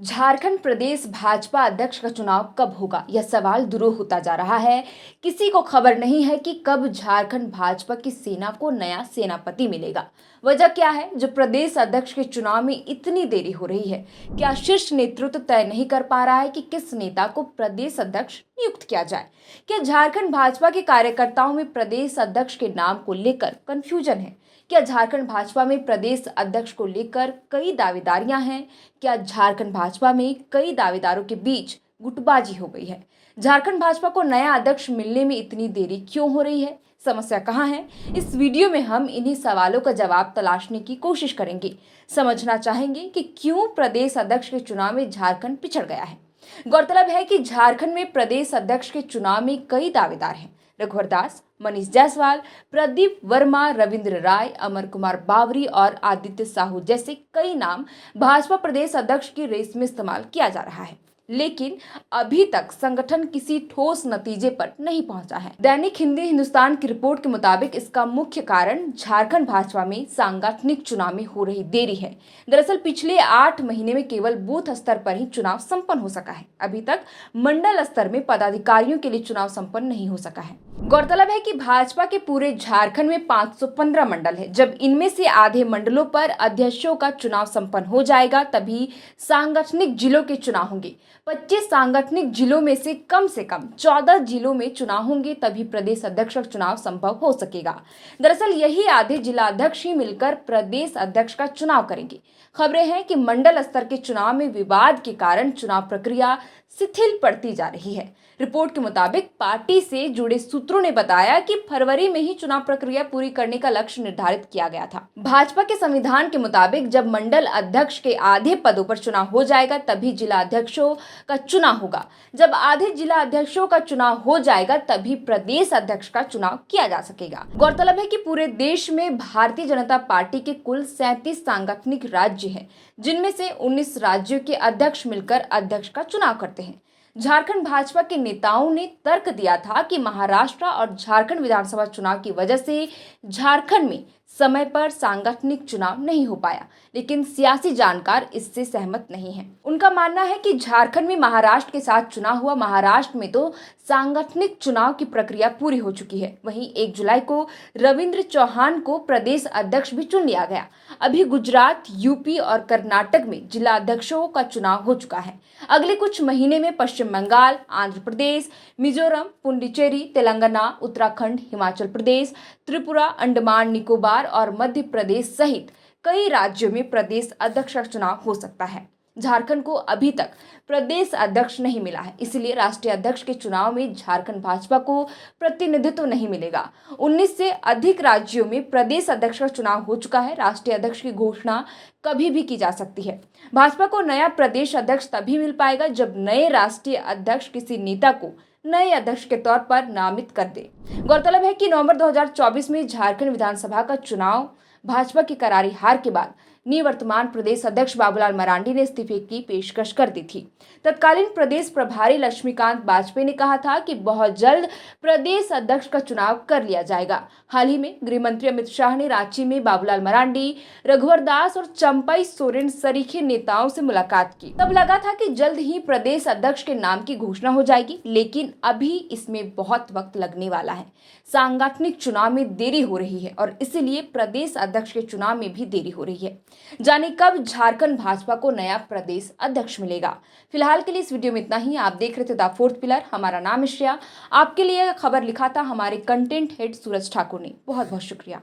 झारखंड प्रदेश भाजपा अध्यक्ष का चुनाव कब होगा, यह सवाल दुरूह होता जा रहा है। किसी को खबर नहीं है कि कब झारखंड भाजपा की सेना को नया सेनापति मिलेगा। वजह क्या है जो प्रदेश अध्यक्ष के चुनाव में इतनी देरी हो रही है? क्या शीर्ष नेतृत्व तय नहीं कर पा रहा है कि किस नेता को प्रदेश अध्यक्ष नियुक्त किया जाए? क्या झारखंड भाजपा के कार्यकर्ताओं में प्रदेश अध्यक्ष के नाम को लेकर कंफ्यूजन है? क्या झारखंड भाजपा में प्रदेश अध्यक्ष को लेकर कई दावेदारियां हैं? क्या झारखंड भाजपा में कई दावेदारों के बीच गुटबाजी हो गई है? झारखंड भाजपा को नया अध्यक्ष मिलने में इतनी देरी क्यों हो रही है? समस्या कहाँ है? इस वीडियो में हम इन्हीं सवालों का जवाब तलाशने की कोशिश करेंगे। समझना चाहेंगे कि क्यों प्रदेश अध्यक्ष के चुनाव में झारखंड पिछड़ गया है। गौरतलब है कि झारखंड में प्रदेश अध्यक्ष के चुनाव में कई दावेदार हैं। रघुवर दास, मनीष जायसवाल, प्रदीप वर्मा, रविंद्र राय, अमर कुमार बावरी और आदित्य साहू जैसे कई नाम भाजपा प्रदेश अध्यक्ष की रेस में इस्तेमाल किया जा रहा है, लेकिन अभी तक संगठन किसी ठोस नतीजे पर नहीं पहुंचा है। दैनिक हिंदी हिंदुस्तान की रिपोर्ट के मुताबिक इसका मुख्य कारण झारखंड भाजपा में सांगठनिक चुनाव में हो रही देरी है। दरअसल पिछले 8 महीने में केवल बूथ स्तर पर ही चुनाव संपन्न हो सका है। अभी तक मंडल स्तर में पदाधिकारियों के लिए चुनाव संपन्न नहीं हो सका है। गौरतलब है कि भाजपा के पूरे झारखंड में 515 मंडल है। जब इनमें से आधे मंडलों पर अध्यक्षों का चुनाव संपन्न हो जाएगा तभी सांगठनिक जिलों के चुनाव होंगे। 25 सांगठनिक जिलों में से कम 14 जिलों में चुनाव होंगे, तभी प्रदेश अध्यक्ष का चुनाव संभव हो सकेगा। दरअसल यही आधे जिला अध्यक्ष ही मिलकर प्रदेश अध्यक्ष का चुनाव करेंगे। खबरें हैं कि मंडल स्तर के चुनाव में विवाद के कारण चुनाव प्रक्रिया शिथिल पड़ती जा रही है। रिपोर्ट के मुताबिक पार्टी से जुड़े सूत्रों ने बताया कि फरवरी में ही चुनाव प्रक्रिया पूरी करने का लक्ष्य निर्धारित किया गया था। भाजपा के संविधान के मुताबिक जब मंडल अध्यक्ष के आधे पदों पर चुनाव हो जाएगा तभी जिला अध्यक्षों का चुनाव होगा। जब आधे जिला अध्यक्षों का चुनाव हो जाएगा तभी प्रदेश अध्यक्ष का चुनाव किया जा सकेगा। गौरतलब है कि पूरे देश में भारतीय जनता पार्टी के कुल 37 सांगठनिक राज्य हैं, जिनमें से 19 राज्यों के अध्यक्ष मिलकर अध्यक्ष का चुनाव करते हैं। झारखंड भाजपा के नेताओं ने तर्क दिया था कि महाराष्ट्र और झारखंड विधानसभा चुनाव की वजह से झारखंड में समय पर सांगठनिक चुनाव नहीं हो पाया, लेकिन सियासी जानकार इससे सहमत नहीं हैं। उनका मानना है कि झारखंड में महाराष्ट्र के साथ चुनाव हुआ। महाराष्ट्र में तो सांगठनिक चुनाव की प्रक्रिया पूरी हो चुकी है। वहीं 1 जुलाई को रविंद्र चौहान को प्रदेश अध्यक्ष भी चुन लिया गया। अभी गुजरात, यूपी और कर्नाटक में जिला अध्यक्षों का चुनाव हो चुका है। अगले कुछ महीने में पश्चिम बंगाल, आंध्र प्रदेश, मिजोरम, पुडुचेरी, तेलंगाना, उत्तराखंड, हिमाचल प्रदेश, त्रिपुरा, अंडमान निकोबार और मध्य प्रदेश सहित कई राज्यों में प्रदेश अध्यक्ष का चुनाव हो सकता है। झारखंड को अभी तक प्रदेश अध्यक्ष नहीं मिला है, इसलिए राष्ट्रीय अध्यक्ष के चुनाव में झारखंड भाजपा को प्रतिनिधित्व नहीं मिलेगा। 19 से अधिक राज्यों में प्रदेश अध्यक्ष का चुनाव हो चुका है। राष्ट्रीय अध्यक्ष की घोषणा कभी भी की जा सकती है। भाजपा को नया प्रदेश अध्यक्ष तभी मिल पाएगा जब नए राष्ट्रीय अध्यक्ष किसी नेता को नए अध्यक्ष के तौर पर नामित कर दे। गौरतलब है कि नवंबर 2024 में झारखंड विधानसभा का चुनाव भाजपा की करारी हार के बाद निवर्तमान प्रदेश अध्यक्ष बाबूलाल मरांडी ने इस्तीफे की पेशकश कर दी थी। तत्कालीन प्रदेश प्रभारी लक्ष्मीकांत वाजपेयी ने कहा था कि बहुत जल्द प्रदेश अध्यक्ष का चुनाव कर लिया जाएगा। हाल ही में गृह मंत्री अमित शाह ने रांची में बाबूलाल मरांडी, रघुवर दास और चंपई सोरेन सरीखे नेताओं से मुलाकात की। तब लगा था कि जल्द ही प्रदेश अध्यक्ष के नाम की घोषणा हो जाएगी, लेकिन अभी इसमें बहुत वक्त लगने वाला है। सांगठनिक चुनाव में देरी हो रही है और इसीलिए प्रदेश अध्यक्ष के चुनाव में भी देरी हो रही है। जाने कब झारखंड भाजपा को नया प्रदेश अध्यक्ष मिलेगा। फिलहाल के लिए इस वीडियो में इतना ही। आप देख रहे थे द फोर्थ पिलर। हमारा नाम है श्रेया। आपके लिए खबर लिखा था हमारे कंटेंट हेड सूरज ठाकुर ने। बहुत बहुत शुक्रिया।